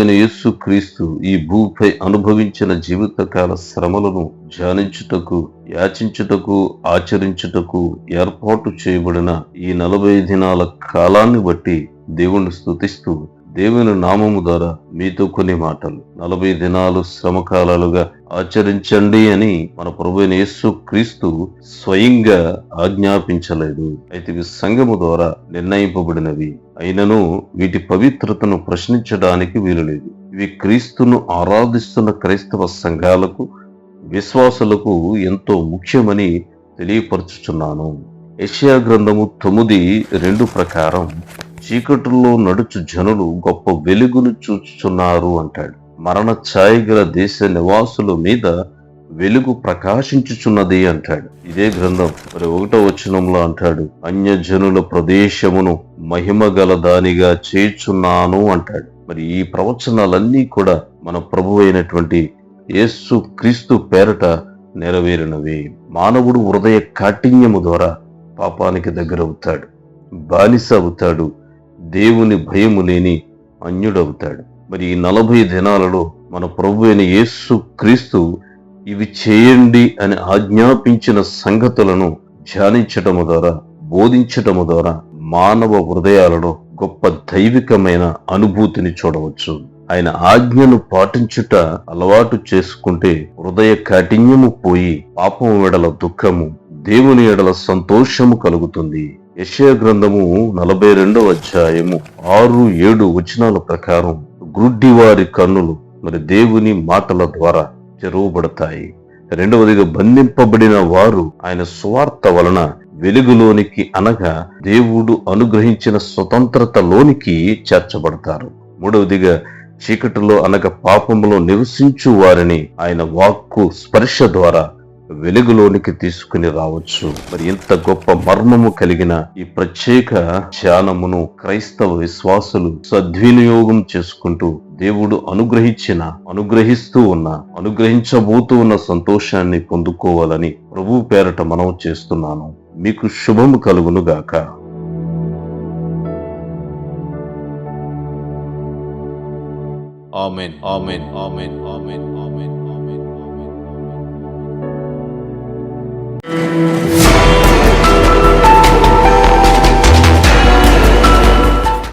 అయిన యేసు క్రీస్తు ఈ భూపై అనుభవించిన జీవితకాల శ్రమలను ధ్యానించుటకు, యాచించుటకు, ఆచరించుటకు ఏర్పాటు చేయబడిన ఈ 40 దినాల కాలాన్ని బట్టి దేవుణ్ణి స్తుతిస్తూ దేవుని నామము ద్వారా మీతో కొన్ని మాటలు 40 దినాలు శ్రమకాలాలుగా ఆచరించండి అని మన ప్రభువైన యేసు క్రీస్తు స్వయంగా ఆజ్ఞాపించలేదు. అయితే ఇవి సంఘము ద్వారా నిర్ణయింపబడినవి అయినను వీటి పవిత్రతను ప్రశ్నించడానికి వీలులేదు. ఇవి క్రీస్తును ఆరాధిస్తున్న క్రైస్తవ సంఘాలకు, విశ్వాసులకు ఎంతో ముఖ్యమని తెలియపరచుచున్నాను. యెషయా గ్రంథము 9:2 ప్రకారం చీకటుల్లో నడుచు జనులు గొప్ప వెలుగును చూచుచున్నారు అంటాడు. మరణ ఛాయగల దేశ నివాసుల మీద వెలుగు ప్రకాశించుచున్నది అంటాడు. ఇదే గ్రంథం 1వ వచనంలో అంటాడు, అన్యజనుల ప్రదేశమును మహిమగల దానిగా చేయుచున్నాను అంటాడు. మరి ఈ ప్రవచనాలన్నీ కూడా మన ప్రభు అయినటువంటి యేసు క్రీస్తు పేరట నెరవేరినవి. మానవుడు హృదయ కాఠిన్యము ద్వారా పాపానికి దగ్గరవుతాడు, బానిస అవుతాడు, దేవుని భయము లేని అన్యుడవుతాడు. మరి ఈ 40 దినాలలో మన ప్రభు అయిన యేసు క్రీస్తు ఇవి చేయండి అని ఆజ్ఞాపించిన సంగతులను ధ్యానించటము ద్వారా, బోధించటము ద్వారా మానవ హృదయాలలో గొప్ప దైవికమైన అనుభూతిని చూడవచ్చు. ఆయన ఆజ్ఞను పాటించుట అలవాటు చేసుకుంటే హృదయ కాఠిన్యము పోయి పాపము వెడల దుఃఖము, దేవుని ఎడల సంతోషము కలుగుతుంది. యెషయా గ్రంథము 42వ అధ్యాయము 6-7 వచనాల ప్రకారం గ్రుడ్డివారి కన్నులు మరి దేవుని మాటల ద్వారా తెరవబడతాయి. రెండవదిగా బంధింపబడిన వారు ఆయన సువార్త వలన వెలుగులోనికి అనగా దేవుడు అనుగ్రహించిన స్వతంత్రతలోనికి చేర్చబడతారు. మూడవదిగా చీకటిలో అనగా పాపములో నివసించు వారిని ఆయన వాక్కు స్పర్శ ద్వారా వెలుగులోనికి తీసుకుని రావచ్చు. మరి ఇంత గొప్ప మర్మము కలిగిన ఈ ప్రత్యేక ధ్యానమును క్రైస్తవ విశ్వాసులు సద్వినియోగం చేసుకుంటూ దేవుడు అనుగ్రహిస్తూ ఉన్న, అనుగ్రహించబోతూ ఉన్న సంతోషాన్ని పొందుకోవాలని ప్రభు పేరట మనం చేస్తున్నాను. మీకు శుభము కలుగును గాక. ఆమేన్, ఆమేన్, ఆమేన్, ఆమేన్, ఆమేన్.